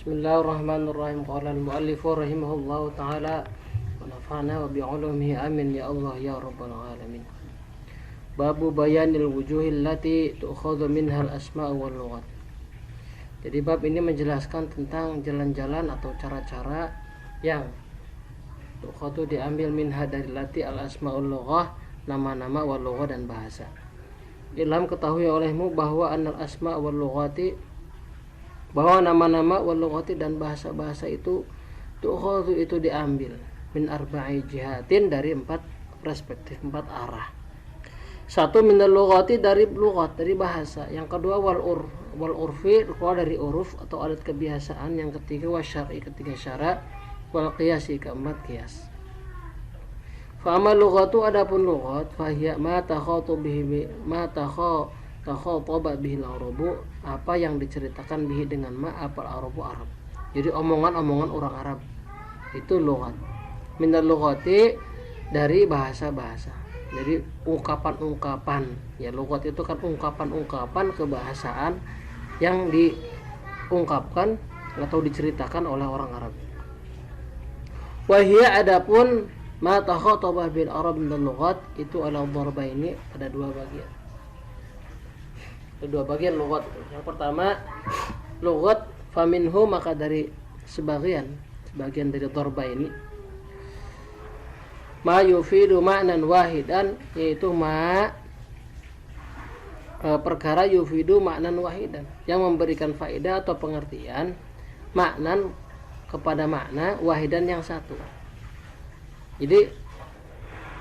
Bismillahirrahmanirrahim. Qala al-muallifu rahimahullahu ta'ala wa nafa'na wa bi'ulumihi amin ya Allah ya rabbal alamin. Babu bayanil wujuhil lati tu'khadhu minha al-asma' wal lughat. Jadi bab ini menjelaskan tentang jalan-jalan atau cara-cara yang tu'khadhu diambil minha dari lati al-asma' wal lughah, nama-nama wal lughah dan bahasa. Ilham ketahui olehmu bahwa anal asma' wal lughati, bahwa nama-nama wal lughati dan bahasa-bahasa itu tu'khadhu itu diambil min arba'i jihatin, dari 4 perspektif, 4 arah. Satu minal lughati, dari lughat, dari bahasa. Yang kedua wal urfi, keluar dari uruf atau adat kebiasaan. Yang ketiga wasyar'i, ketiga syarak. Wal qiyasi, keempat qiyas. Fa amal lughatu, adapun lughat, fa hiya ma takhatu bihi takhataba bihi al-arabu, apa yang diceritakan bihi dengan ma apal arabu Arab. Jadi omongan-omongan orang Arab itu lughat. Minal lughati, dari bahasa-bahasa. Jadi ungkapan-ungkapan, ya lughat itu kan ungkapan-ungkapan kebahasaan yang diungkapkan atau diceritakan oleh orang Arab. Wahia, adapun ma takhataba bil Arab minal lughat, itu ala dharbaini, ada 2 bagian. Ada 2 bagian lughat. Yang pertama lughat faminhu, maka dari sebagian dari dharbaini ma yufidu ma'nan wahidan, yaitu perkara yufidu ma'nan wahidan, yang memberikan faedah atau pengertian maknan kepada makna wahidan yang satu. Jadi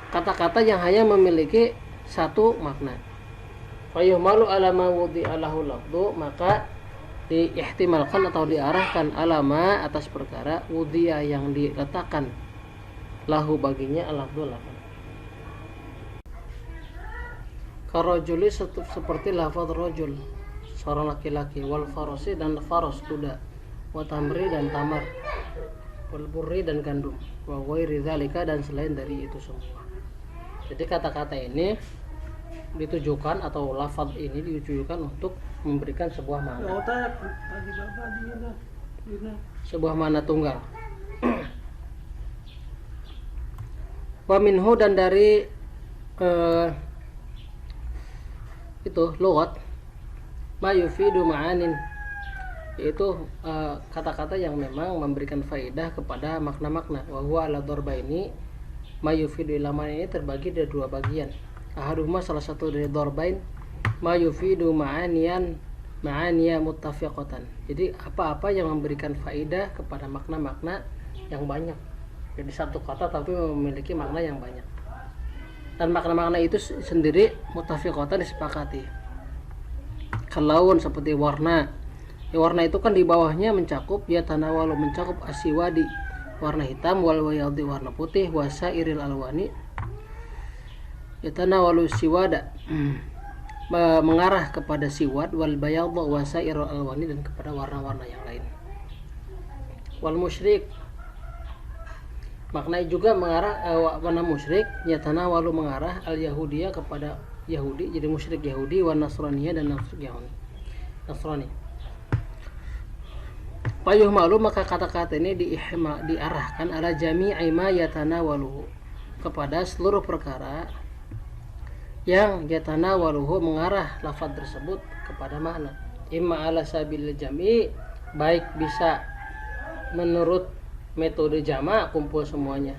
kata-kata yang hanya memiliki satu makna. Fayuhmalu alama wudi'a lahu lafdu, maka diihtimalkan atau diarahkan alama atas perkara wudi'a yang diletakkan lahu baginya al-lafdu lafaz. Karajuli, seperti lafaz rajul, seorang laki-laki, wal farasi, dan faras kuda, wa tamri, dan tamar, wal burri, dan gandum, wa ghairi dzalika, dan selain dari itu semua. Jadi kata-kata ini ditujukan atau lafaz ini ditujukan untuk memberikan sebuah makna. Sebuah makna tunggal. Wa minhu, dan dari itu lughat, ma yufidu ma'anin, yaitu kata-kata yang memang memberikan faedah kepada makna-makna. Wa huwa ala dharbaini, ma yufidu ilaman, ini terbagi dari 2 bagian. Ahaduhuma, salah satu dari dharbain, ma yufidu ma'aniya muttafiqatan. Jadi apa-apa yang memberikan faedah kepada makna-makna yang banyak. Jadi satu kata tapi memiliki makna yang banyak. Dan makna-makna itu sendiri muttafiqatan, disepakati. Kalaun, seperti warna. Ya, warna itu kan di bawahnya mencakup, ya tanawalu, mencakup asiwadi, warna hitam, wal wayadi, warna putih, wasairil alwani, ya tanawalu siwada, mengarah kepada siwad, wal bayadha wasairil alwani, dan kepada warna-warna yang lain. Wal musyrik, maknanya juga mengarah warna musyrik, ya tanawalu, mengarah al yahudiyah, kepada Yahudi, jadi musyrik Yahudi, wa nasraniyah, dan Nasrani. Payuh malu, maka kata-kata ini diarahkan ala jami'i ma yatanawaluhu, kepada seluruh perkara yang yatanawaluhu, mengarah lafaz tersebut kepada makna. Imma ala sabil jami', baik bisa menurut metode jama', kumpul semuanya.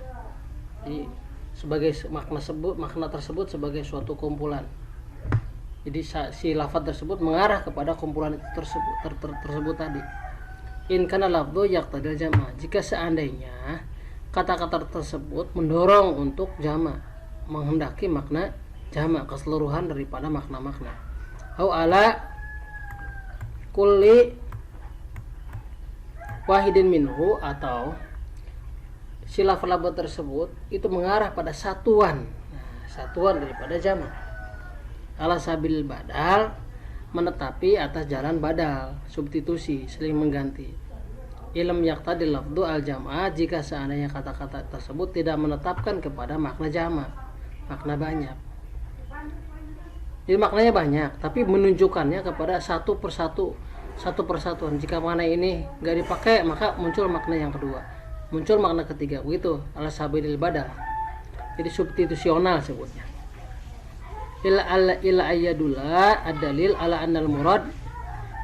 Jadi sebagai makna tersebut sebagai suatu kumpulan. Jadi si lafaz tersebut mengarah kepada kumpulan itu tersebut tadi. In kana lafdhu yaqtadil jama', jika seandainya kata-kata tersebut mendorong untuk jama', menghendaki makna jama', keseluruhan daripada makna-makna. Au ala kulli wahidin minhu, atau si lafaz tersebut itu mengarah pada satuan, satuan daripada jama'. Ala sabil badal, menetapi atas jalan badal, substitusi, saling mengganti. Ilm yaqtadil lafdhu al jama', jika seandainya kata-kata tersebut tidak menetapkan kepada makna jama', makna banyak. Jadi maknanya banyak, tapi menunjukkannya kepada satu persatu satu persatuan. Jika makna ini nggak dipakai, maka muncul makna yang kedua, muncul makna ketiga, begitu ala sabilil badal. Jadi substitusional sebutnya. Ila ayyadullah ad-dalil ala annal murad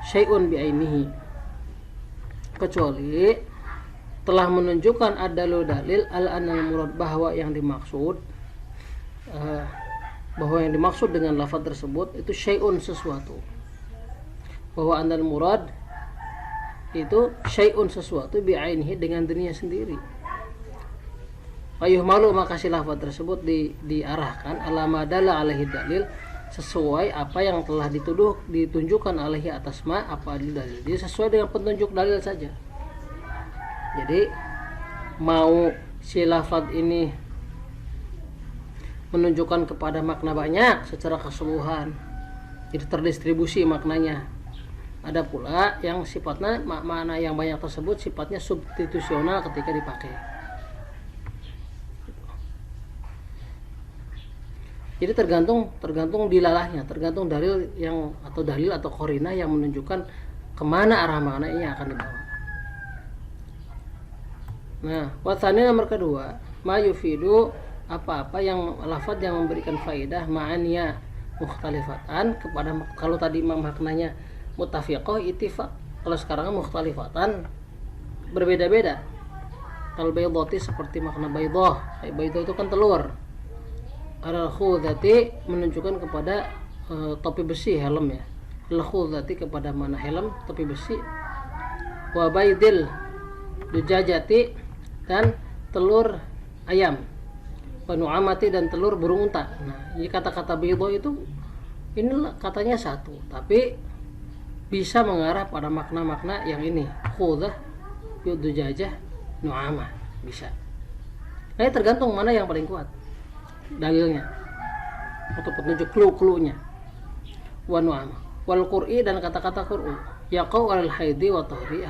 syai'un bi'ainihi, kecuali telah menunjukkan adalu dalil ala annal murad, bahwa yang dimaksud dengan lafaz tersebut itu syai'un, sesuatu. Bahwa annal murad itu syai'un, sesuatu, bi'ainihi, dengan dirinya sendiri. Ayuh malu, maka si lafaz tersebut diarahkan ala madalla alaihi dalil, sesuai apa yang telah ditunjukkan alaihi atas ma apa dalil. Jadi sesuai dengan petunjuk dalil saja. Jadi mau si lafaz ini menunjukkan kepada makna banyak secara keseluruhan, jadi terdistribusi maknanya. Ada pula yang sifatnya makna yang banyak tersebut sifatnya substitusional ketika dipakai. Jadi tergantung dilalahnya, tergantung dalil yang atau korina yang menunjukkan kemana arah makna ini akan dibawa. Nah, watani nomor kedua, ma yufidu, apa-apa yang lafaz yang memberikan faedah ma'aniya mukhtalifatan kepada, kalau tadi maknanya muttafiqah ittifaq, kalau sekarang mukhtalifatan berbeda-beda. Kalau baydati seperti makna baydah, baydah itu kan telur. Al-khudati menunjukkan kepada topi besi, helm ya. Al-khudati kepada mana helm, topi besi. Wa baydil dujajati, dan telur ayam. Wa nu'amati, dan telur burung unta. Nah, ini kata-kata baydah itu ini katanya satu, tapi bisa mengarah pada makna-makna yang ini. Khudah, dujajah, nu'amah, bisa. Nah, tergantung mana yang paling kuat dalilnya atau petunjuk clue-nya. Wa nu'amah wal qur'i, dan kata-kata qur'u, yaqau alal haidi wa tahri,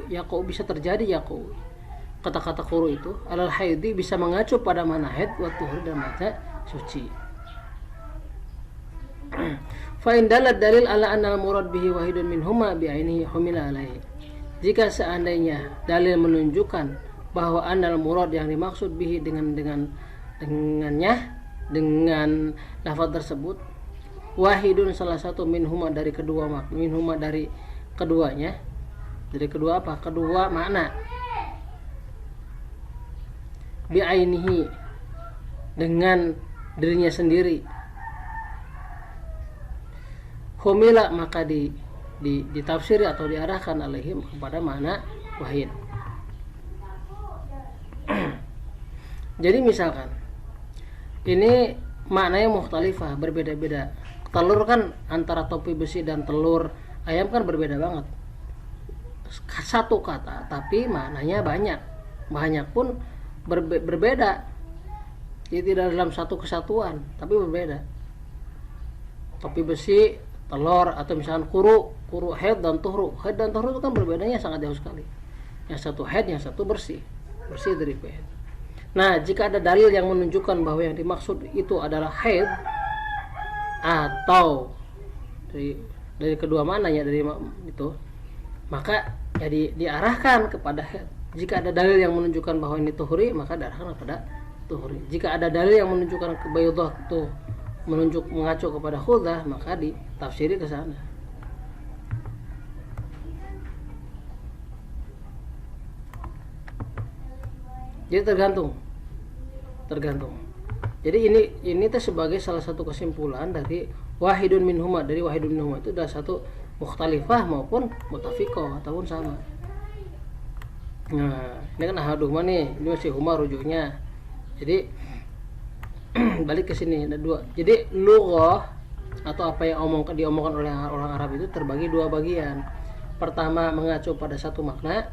yaqau bisa terjadi, yaqau kata-kata qur'u itu alal haidi bisa mengacu pada mana haid, wa tahri, dan mata suci. Fa in dalal dalil ala anna al-murad bihi wahidun minhuma bi'ainihi humila alaihi, jika seandainya dalil menunjukkan bahwa annal murad yang dimaksud bihi dengan lafaz tersebut wahidun, salah satu, minhuma, dari kedua makna, minhuma, dari keduanya, dari kedua apa? Kedua makna. Bi'ainihi, dengan dirinya sendiri. Humila, maka ditafsiri atau diarahkan alaihim kepada makna wahid. Jadi misalkan ini maknanya mukhtalifah, berbeda-beda. Telur kan antara topi besi dan telur ayam kan berbeda banget. Satu kata tapi maknanya banyak pun berbeda. Jadi tidak dalam satu kesatuan, tapi berbeda. Topi besi, telur, atau misalkan kuru haid dan tuhru. Haid dan tuhru itu kan berbedanya sangat jauh sekali. Yang satu haid, yang satu bersih dari haid. Nah, jika ada dalil yang menunjukkan bahwa yang dimaksud itu adalah haid, atau dari kedua mananya, dari itu, maka jadi diarahkan kepada haid. Jika ada dalil yang menunjukkan bahwa ini tuhuri, maka diarahkan kepada tuhuri. Jika ada dalil yang menunjukkan ke baydah itu mengacu kepada khudah, maka ditafsiri ke sana. Jadi tergantung. Jadi ini tuh sebagai salah satu kesimpulan dari wahidun minhuma, dari wahidun minhuma itu adalah satu mukhtalifah maupun mutafiqah ataupun sama. Nah, ini kan ahaduma nih, ini masih huma rujuknya. Jadi balik ke sini ada dua. Jadi lughah atau apa yang diomongkan oleh orang Arab itu terbagi dua bagian. Pertama mengacu pada satu makna.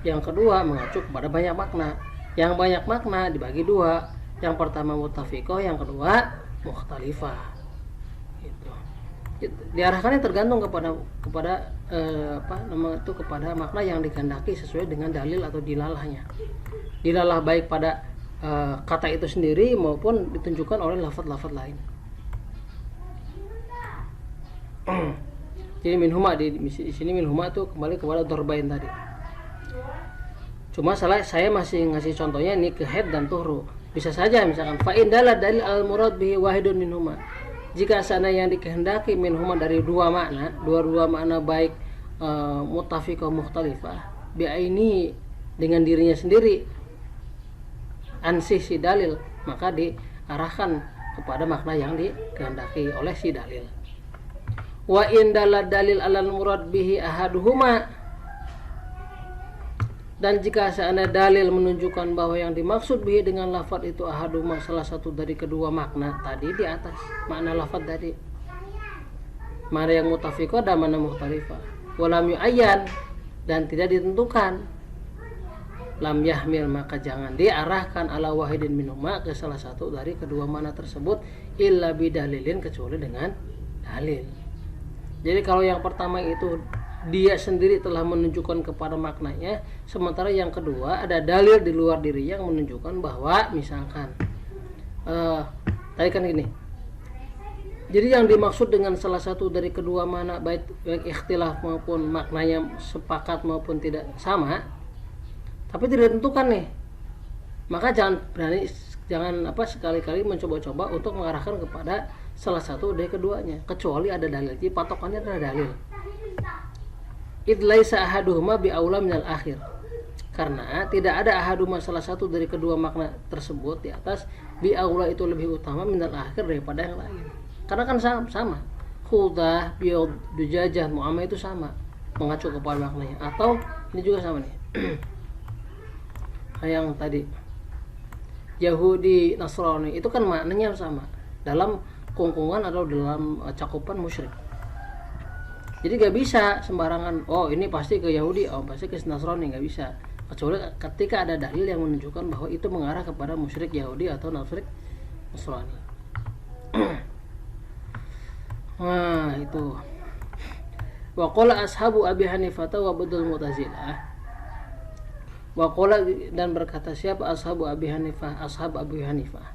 Yang kedua mengacu kepada banyak makna. Yang banyak makna dibagi dua. Yang pertama mutafiqah, yang kedua mukhtalifah. Gitu. Diarahkannya tergantung kepada kepada makna yang dikehendaki sesuai dengan dalil atau dilalahnya. Dilalah baik pada kata itu sendiri maupun ditunjukkan oleh lafaz-lafaz lain. Jadi minhuma di sini minhuma itu kembali kepada dorbain tadi. Cuma saya masih ngasih contohnya ini ke head dan tuhru. Bisa saja misalkan fa indala dalil al murad bihi wahidun minhuma. Jika sana yang dikehendaki minhuma dari dua makna baik muttafiqah mukhtalifah bi aini dengan dirinya sendiri ansih si dalil, maka diarahkan kepada makna yang dikehendaki oleh si dalil. Wa indala dalil alal murad bihi ahaduhuma, dan jika seandainya dalil menunjukkan bahwa yang dimaksud bihi dengan lafaz itu ahaduma, salah satu dari kedua makna tadi di atas, makna lafaz tadi, mana yang mutafiqah dan mana mukhtalifah, walam yu'ayyan, dan tidak ditentukan, lam yahmil, maka jangan diarahkan ala wahidin minhuma, ke salah satu dari kedua makna tersebut, illa bidalilin, kecuali dengan dalil. Jadi kalau yang pertama itu dia sendiri telah menunjukkan kepada maknanya, sementara yang kedua ada dalil di luar diri yang menunjukkan bahwa misalkan tadi kan gini, jadi yang dimaksud dengan salah satu dari kedua makna baik ikhtilaf maupun maknanya sepakat maupun tidak sama, tapi tidak ditentukan nih, maka jangan sekali-kali mencoba-coba untuk mengarahkan kepada salah satu dari keduanya, kecuali ada dalil. Jadi patokannya adalah dalil. Id laisa ahaduhuma bi aula minal akhir, karena tidak ada ahaduma salah satu dari kedua makna tersebut di atas, bi aula itu lebih utama minal akhir daripada yang lain, karena kan sama khudah biud dujajah mu'amah itu sama mengacu kepada maknanya, atau ini juga sama nih yang tadi Yahudi Nasrani itu kan maknanya sama dalam kungkungan atau dalam cakupan musyrik. Jadi gak bisa sembarangan, oh ini pasti ke Yahudi, oh pasti ke Nasrani, gak bisa, kecuali ketika ada dalil yang menunjukkan bahwa itu mengarah kepada musyrik Yahudi atau musyrik Nasrani. Nah itu. Wa qala ashabu Abi Hanifah wa badul Mu'tazilah. Wa qala, dan berkata siapa ashabu Abi Hanifah, ashab Abi Hanifah,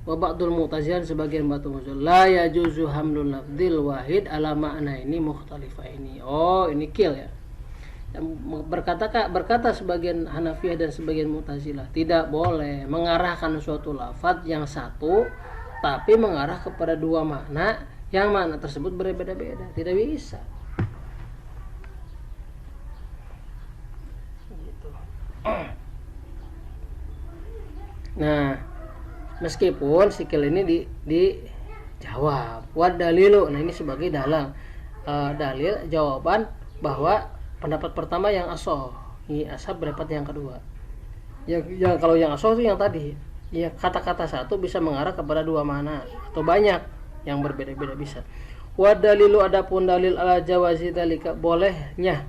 wa ba'dul Mu'tazilah, sebagian batu mu'tazil, la yajuzu hamlul lafdil wahid ala makna ini mukhtalifah ini. Oh ini kill ya. Berkata sebagian Hanafiyah dan sebagian Mu'tazilah, tidak boleh mengarahkan suatu lafaz yang satu tapi mengarah kepada dua makna yang makna tersebut berbeda-beda, tidak bisa. Gitu. Nah, meskipun sikil ini dijawab wad dalilu, nah ini sebagai dalil jawaban bahwa pendapat pertama yang asoh, ini ashab pendapat yang kedua. Yang kalau yang asoh itu yang tadi, ya kata-kata satu bisa mengarah kepada dua makna atau banyak yang berbeda-beda bisa. Wad dalilu, adapun dalil ala jawazi dalika, bolehnya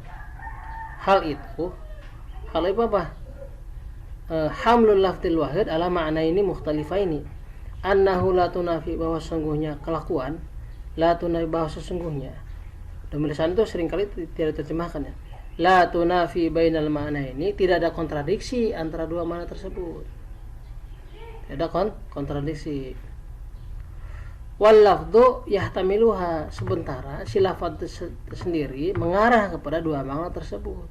hal itu apa? Hamlul lafdil wahid ala makna ini mukhtalifaini, annahu la tunafi, bahwa sesungguhnya kelakuan, la tunafi, bahwa sesungguhnya, dan tulisan itu seringkali tidak diterjemahkan ya, la tunafi bainal makna ini, tidak ada kontradiksi antara dua makna tersebut, tidak ada kontradiksi. Wal lafdhu yahtamiluha, sementara si lafaz sendiri mengarah kepada dua makna tersebut.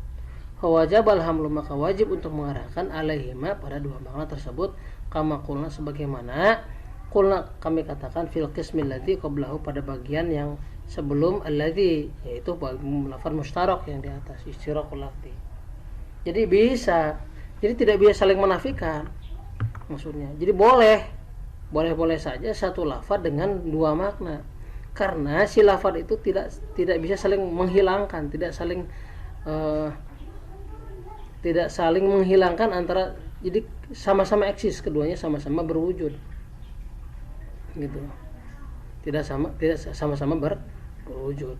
Wajibal hamlu, maka wajib untuk mengarahkan alaihima pada dua makna tersebut, kama qulna, sebagaimana qulna kami katakan fil qismil ladzi qablahu, pada bagian yang sebelum alladzi, yaitu lafaz mustarak yang di atas, istiraqul lafzi. Jadi tidak bisa saling menafikan maksudnya. Jadi boleh saja satu lafaz dengan dua makna, karena si lafaz itu tidak bisa saling menghilangkan, tidak saling menghilangkan antara, jadi sama-sama eksis, keduanya sama-sama berwujud gitu, tidak sama-sama berwujud.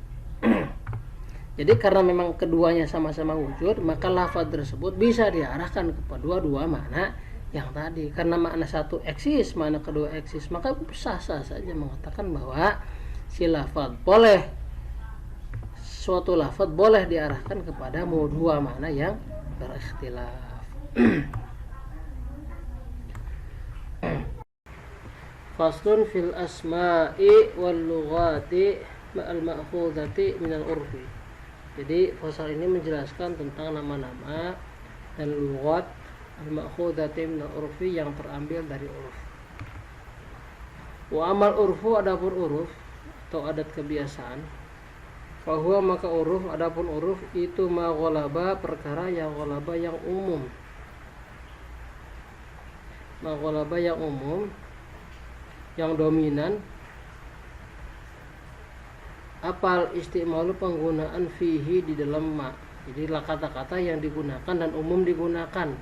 Jadi karena memang keduanya sama-sama wujud, maka lafaz tersebut bisa diarahkan kepada dua makna yang tadi. Karena makna satu eksis, makna kedua eksis, maka sah-sah saja mengatakan bahwa si lafaz suatu lafaz boleh diarahkan kepada dua makna yang berikhtilaf. Faslun fil asma'i wal lughati al-ma'khudati minal urfi. Jadi pasal ini menjelaskan tentang nama-nama dan lughat al-ma'khudati minal urfi yang terambil dari uruf. Wa amal urfu, adapun uruf atau adat kebiasaan, fahuwa maka uruf, adapun uruf itu ma ghalaba, perkara yang ghalaba yang umum. Ma ghalaba yang umum, yang dominan. Apal istimalu, penggunaan fihi di dalam ma. Jadi kata-kata yang digunakan dan umum digunakan.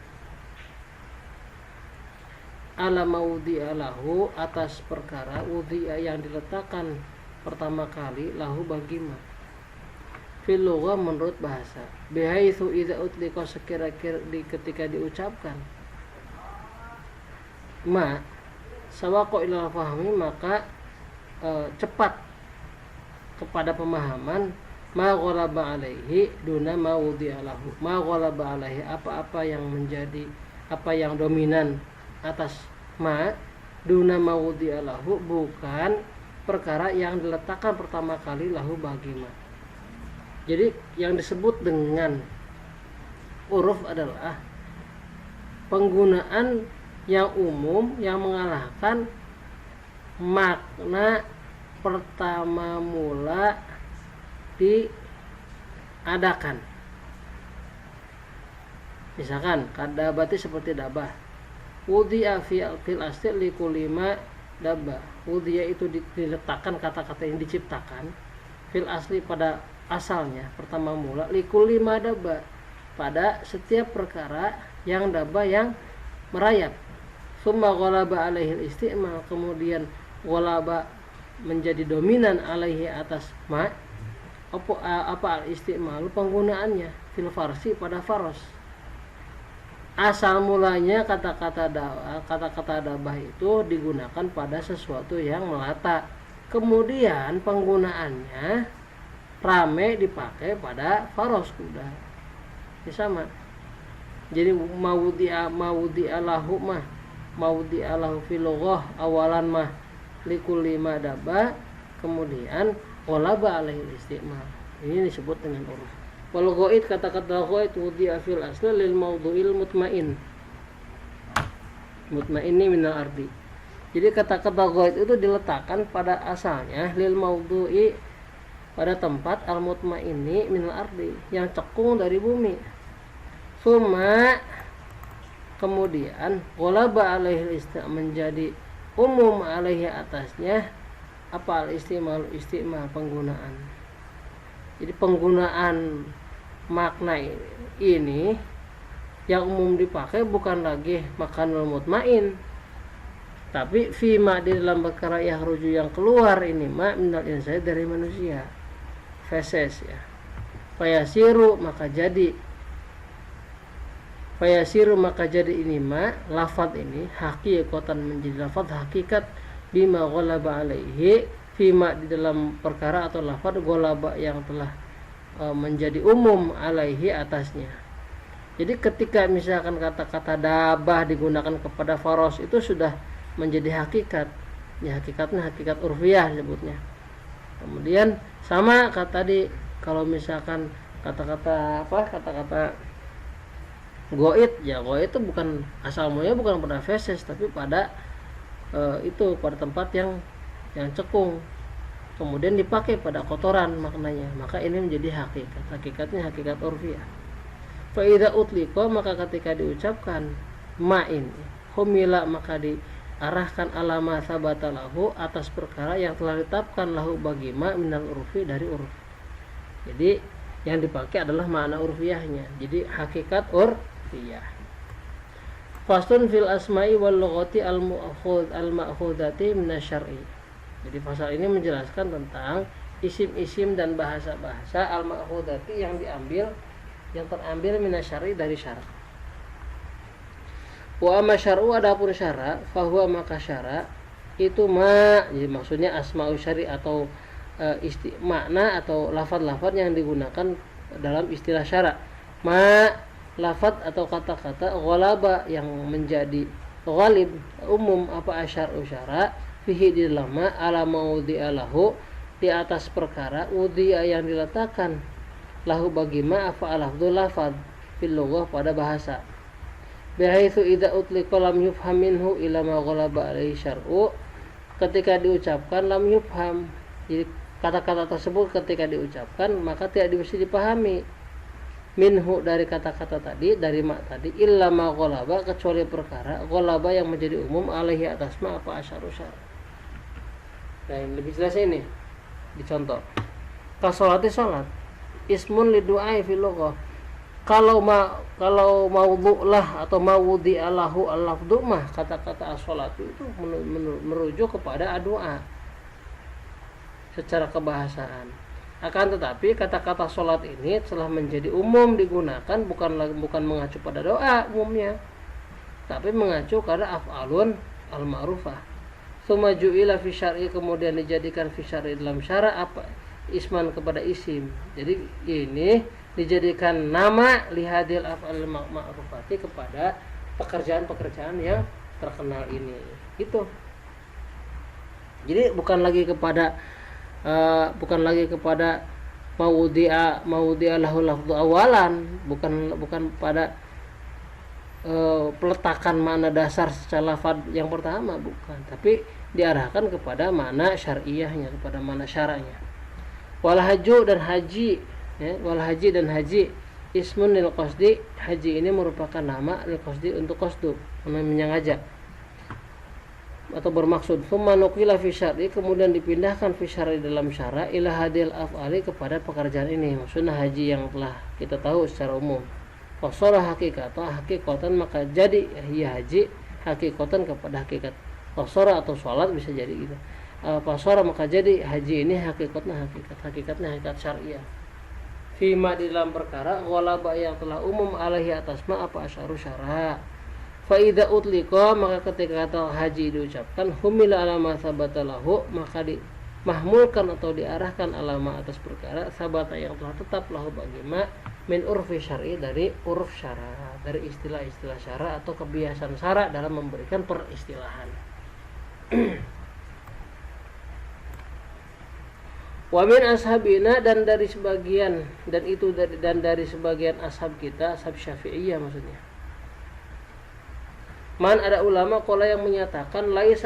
Ala maudhi'a lahu, atas perkara wudhi'a yang diletakkan pertama kali lahu bagi ma. Fil lughah, menurut bahasa, bihaitsu idza utliqa, sekira-kira ketika diucapkan ma sawaqa ila fahmi, maka cepat kepada pemahaman ma ghalaba alaihi duna ma wudhi'a lahu. Ma ghalaba alaihi, apa-apa yang menjadi, apa yang dominan atas ma, duna ma wudhi'a lahu, bukan perkara yang diletakkan pertama kali lahu bagi ma. Jadi yang disebut dengan uruf adalah penggunaan yang umum yang mengalahkan makna pertama mula diadakan. Misalkan kadabati, seperti dabah. Wudhi'a fil asli likulima dabah. Wudhi'a itu diletakkan, kata-kata yang diciptakan, fil asli pada asalnya pertama mula, likulima dabah, pada setiap perkara yang dabah yang merayap. Summa ghalaba alaihi istimal, kemudian ghalaba menjadi dominan alaihi atas ma. Apa al-istimalu, penggunaannya, fil farsi, pada faros. Asal mulanya kata-kata dabah itu digunakan pada sesuatu yang melata. Kemudian penggunaannya rame dipakai pada faros, kuda. Ini sama. Jadi maudhi'a lahu mah, maudhi'a lahu fil lughah awalan mah likulli ma dabah, kemudian ghalaba alaihi istimal. Ini disebut dengan uruf. Wal ghaid, kata-kata ghaid wudhi'a fil asli lil mawdu'il mutmain. Mutmainni minal ardi. Jadi kata-kata ghaid itu diletakkan pada asalnya lil mawdu'i, pada tempat al mutmainni minal ardi, yang cekung dari bumi. Suma, kemudian ghalaba alaihi istimal, menjadi umum alaihi atasnya apa al-istimal, istimal, penggunaan. Jadi penggunaan makna ini yang umum dipakai bukan lagi makanul mutmain, tapi fima, di dalam perkara yahruju, yang keluar ini ma minal insani, dari manusia, feses ya. Fayasiru, maka jadi ini ma, lafadz ini hakikatan, menjadi lafadz hakikat, bima ghalaba alaihi, fima, di dalam perkara atau lafadz ghalaba yang telah menjadi umum alaihi atasnya. Jadi ketika misalkan kata-kata dabah digunakan kepada faros, itu sudah menjadi hakikat. Ya, hakikatnya hakikat urfiyah sebutnya. Kemudian sama kata tadi, kalau misalkan kata-kata goit, ya goit itu bukan asal mulanya, bukan pada feses, tapi pada itu pada tempat yang cekung, kemudian dipakai pada kotoran maknanya, maka ini menjadi hakikatnya hakikat urfiyah. Fa idza utliqa, maka ketika diucapkan ma ini, humila, maka diarahkan alama sabata lahu, atas perkara yang telah ditetapkan lahu bagi ma minal urfi, dari uruf. Jadi yang dipakai adalah makna urfiyahnya, jadi hakikat urfiyah. Faslun fil asma'i wal lughati al-ma'khudati minasyar'i. Jadi pasal ini menjelaskan tentang isim-isim dan bahasa-bahasa al-ma'khudati yang terambil minasyar'i, dari syarak. Wa amma syar'u, adapun syarak, fahuwa, maka syarak itu ma, jadi maksudnya asma'u syari' atau makna atau lafaz-lafaz yang digunakan dalam istilah syarak. Ma, lafaz atau kata-kata ghalaba, yang menjadi ghalib, umum, apa asyar'u syarak, fihi di dalam ma ala maudhi'a lahu, di atas perkara udhiya yang diletakkan lahu bagi ma afa'alafdhu lafad fil lughah pada bahasa bihaitsu idza utliqa lam yufham minhu ila ma ghalaba alaihi syar'u, ketika diucapkan lam yufham, jadi kata-kata tersebut ketika diucapkan maka tidak bisa dipahami minhu dari kata-kata tadi, dari ma tadi, illa ma ghalaba, kecuali perkara ghalaba yang menjadi umum alaihi atas ma apa asyaru syar'. Nah, yang lebih jelas ini dicontoh. Kasolati salat ismun lidu'ai fil lughah. Kalau maudhu lah atau maudhi alahu al-lafdhu mah kata-kata as-salat itu merujuk kepada doa secara kebahasaan. Akan tetapi kata-kata salat ini telah menjadi umum digunakan bukan mengacu pada doa umumnya, tapi mengacu pada af'alun al-ma'rufah. Tsumma ju'ila fi syar'i, kemudian dijadikan fi syar'i dalam syara apa isman kepada isim. Jadi ini dijadikan nama lihadil af'al ma'rufati kepada pekerjaan-pekerjaan yang terkenal ini. Gitu. Jadi bukan lagi kepada maudhi'a lahu lafdhu awalan, bukan pada peletakan makna dasar secara lafaz yang pertama, bukan, tapi diarahkan kepada makna syar'iyahnya, kepada makna syara'nya. Wal haju dan haji, ya, wal haji dan haji ismun lil qasdi, haji ini merupakan nama lil qasdi untuk qasdu, menyengaja atau bermaksud. Tsumma nuqila fi syar'i, kemudian dipindahkan fi syar'i dalam syara ila hadil af'ali, kepada pekerjaan ini, maksudnya haji yang telah kita tahu secara umum. Qasara hakikatan, maka jadi ya haji hakikatan kepada hakikat. Qasara atau salat bisa jadi gitu. Qasara maka jadi haji ini hakikatnya hakikat syariah. Fima di dalam perkara ghalaba yang telah umum alaihi atas ma apa asyaru syara. Fa idza utliqa, maka ketika kata haji diucapkan humila ala ma sabata lahu, maka dimahmulkan atau diarahkan alama atas perkara sabata yang telah tetap lahu bagi ma min urfi syar'i, dari uruf syara, dari istilah-istilah syara atau kebiasaan syara dalam memberikan peristilahan. Wa min ashabina, dan dari sebagian ashab kita, ashab Syafi'iyah maksudnya. Man, ada ulama qala yang menyatakan laisa